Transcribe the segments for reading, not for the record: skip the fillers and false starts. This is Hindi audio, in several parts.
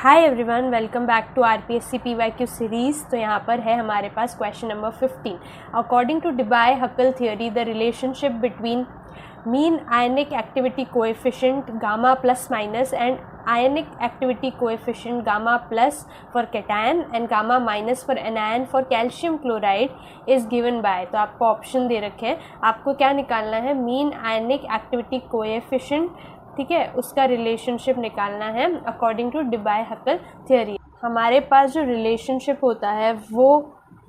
Hi everyone, welcome back to RPSC PYQ series. तो यहाँ पर है हमारे पास question number 15। According to Debye Huckel theory, the relationship between mean ionic activity coefficient gamma plus minus and ionic activity coefficient gamma plus for cation and gamma minus for anion for calcium chloride is given by. तो आपको ऑप्शन दे रखे हैं, आपको क्या निकालना है, मीन आयनिक एक्टिविटी कोएफिशिएंट, ठीक है, उसका रिलेशनशिप निकालना है अकॉर्डिंग टू डिबाय-हक्केल थियोरी। हमारे पास जो रिलेशनशिप होता है वो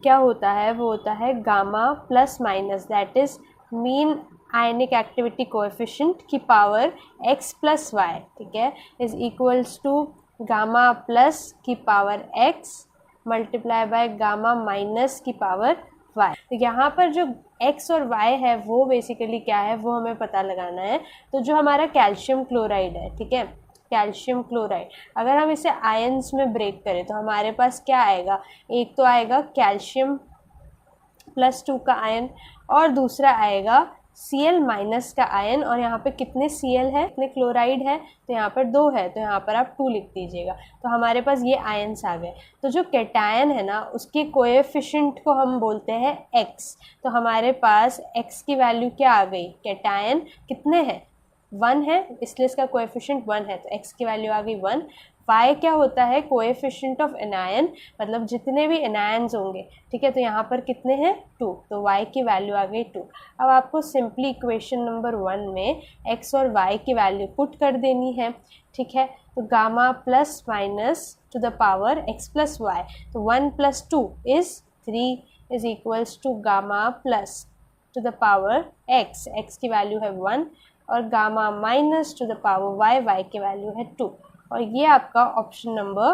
क्या होता है, वो होता है gamma plus minus, that is mean ionic activity coefficient की पावर x प्लस वाई, ठीक है, is equals to gamma plus की power x multiply by gamma minus की पावर y। तो यहाँ पर जो x और y है वो बेसिकली क्या है, वो हमें पता लगाना है। तो जो हमारा कैल्शियम क्लोराइड है, ठीक है, कैल्शियम क्लोराइड, अगर हम इसे आयंस में ब्रेक करें तो हमारे पास क्या आएगा, एक तो आएगा कैल्शियम +2 का आयन और दूसरा आएगा Cl माइनस का आयन। और यहाँ पे कितने Cl है, कितने क्लोराइड है, तो यहाँ पर 2 है, तो यहाँ पर आप 2 लिख दीजिएगा। तो हमारे पास ये आयन्स आ गए। तो जो कैटायन है ना, उसके कोएफिशिएंट को हम बोलते हैं x। तो हमारे पास x की वैल्यू क्या आ गई, कैटायन कितने हैं, 1 है, इसलिए इसका कोएफिशिएंट 1 है, तो x की वैल्यू आ गई 1। y क्या होता है, कोएफिशिएंट ऑफ एनायन, मतलब जितने भी एनायन्स होंगे, ठीक है, तो यहाँ पर कितने हैं, 2, तो y की वैल्यू आ गई 2। अब आपको सिंपली इक्वेशन नंबर 1 में x और y की वैल्यू पुट कर देनी है, ठीक है। तो gamma plus minus to the power x plus Y, तो 1 + 2 is 3 is equals to gamma plus to the power x की वैल्यू है 1 और gamma minus to the power y की वैल्यू है 2। और ये आपका ऑप्शन नंबर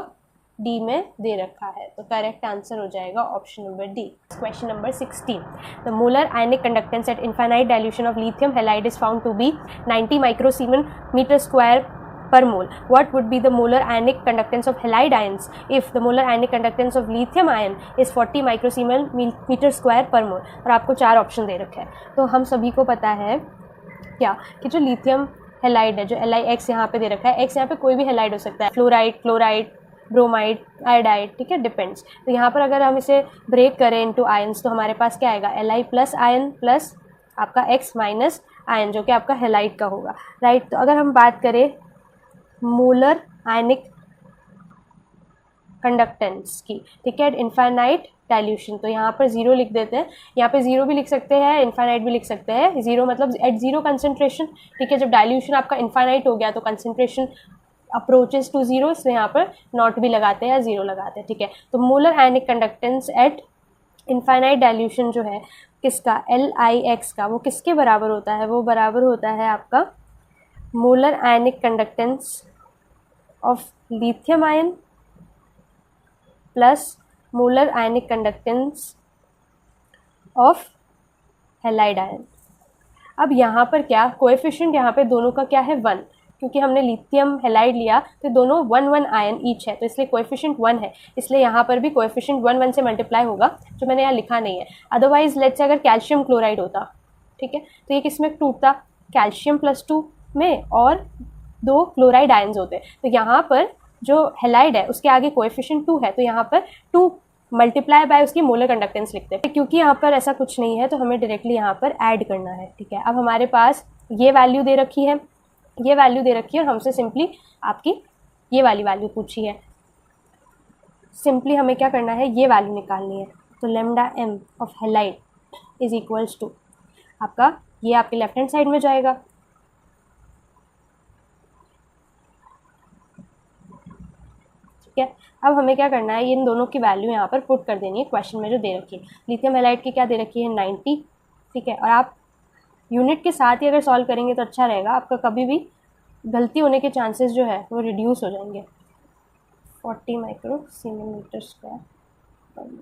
डी में दे रखा है, तो करेक्ट आंसर हो जाएगा option number D. Question number 16, the molar ionic conductance at infinite dilution of lithium halide is found to be 90 microsiemens metre square per mole. What would be the molar ionic conductance of halide ions if the molar ionic conductance of lithium ion is 40 microsiemens meter square per mole? और आपको 4 ऑप्शन दे रखे हैं। तो हम सभी को पता है क्या कि जो लिथियम हैलाइड है, जो LiX यहाँ पे दे रखा है, X यहाँ पे कोई भी हैलाइड हो सकता है, फ्लोराइड, क्लोराइड, ब्रोमाइड, आयोडाइड, ठीक है, डिपेंड्स। तो यहाँ पर अगर हम इसे ब्रेक करें इनटू आयंस तो हमारे पास क्या आएगा, Li प्लस आयन प्लस आपका X माइनस आयन, जो कि आपका हैलाइड का होगा, राइट। तो अगर हम बात करें मोलर आयनिक कंडक्टेंस की, ठीक है, इनफाइनाइट डाइल्यूशन, तो यहाँ पर 0 लिख देते हैं। यहाँ पे 0 भी लिख सकते हैं, इनफाइनाइट भी लिख सकते हैं। 0 मतलब एट 0 कंसंट्रेशन, ठीक है। जब डाइल्यूशन आपका इनफाइनाइट हो गया तो कंसंट्रेशन अप्रोचेस टू 0, इसलिए यहाँ पर नॉट भी लगाते हैं या 0 लगाते हैं, ठीक है। तो molar ionic conductance at infinite dilution जो है किसका, LiX का, वो किसके बराबर होता है, वो बराबर होता है आपका molar ionic conductance of lithium ion plus molar ionic conductance of halide ion. अब यहाँ पर क्या कोएफिशिएंट, यहाँ पे दोनों का क्या है, 1, क्योंकि हमने लिथियम हैलाइड लिया तो दोनों 1 आयन ईच है, तो इसलिए कोएफिशिएंट 1 है, इसलिए यहाँ पर भी कोएफिशिएंट 1 से मल्टीप्लाई होगा, जो मैंने यहाँ लिखा नहीं है। अदरवाइज लेट्स से अगर कैल्शियम क्लोराइड होता, ठीक है, तो ये किसमें टूटता, कैल्शियम +2 में, और 2 क्लोराइड आयन्स होते हैं। तो यहाँ पर जो हैलाइड है उसके आगे कोएफिशिएंट 2 है, तो यहाँ पर 2 मल्टीप्लाई बाय उसकी मोलर कंडक्टेंस लिखते हैं। क्योंकि यहाँ पर ऐसा कुछ नहीं है तो हमें डायरेक्टली यहाँ पर ऐड करना है, ठीक है। अब हमारे पास ये वैल्यू दे रखी है, ये वैल्यू दे रखी है, और हमसे सिंपली आपकी ये वाली वैल्यू पूछी है। सिंपली हमें क्या करना है, ये वैल्यू निकालनी है। तो lambda m of halide is equals to आपका, ये आपके लेफ्ट हैंड साइड में जाएगा, ठीक है। अब हमें क्या करना है, ये इन दोनों की वैल्यू यहाँ पर पुट कर देनी है क्वेश्चन में जो दे रखी है। लिथियम हैलाइड की क्या दे रखी है, 90, ठीक है। और आप यूनिट के साथ ही अगर सॉल्व करेंगे तो अच्छा रहेगा, आपका कभी भी गलती होने के चांसेस जो है वो रिड्यूस हो जाएंगे। 40 माइक्रोसीमेन मीटर स्क्वायर,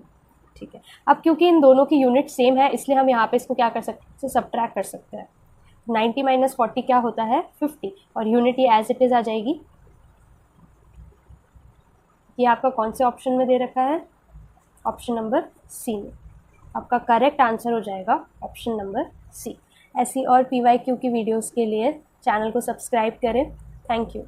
ठीक है। अब क्योंकि इन दोनों की यूनिट सेम है इसलिए हम यहाँ पे इसको क्या कर सकते हैं, इसे सब्ट्रैक्ट कर सकते हैं। 90 - 40 क्या होता है, 50, और यूनिट ये एज इट इज़ आ जाएगी। ये आपका कौन से ऑप्शन में दे रखा है, ऑप्शन नंबर सी में। आपका करेक्ट आंसर हो जाएगा ऑप्शन नंबर सी। ऐसी और PYQ की वीडियोस के लिए चैनल को सब्सक्राइब करें। Thank you.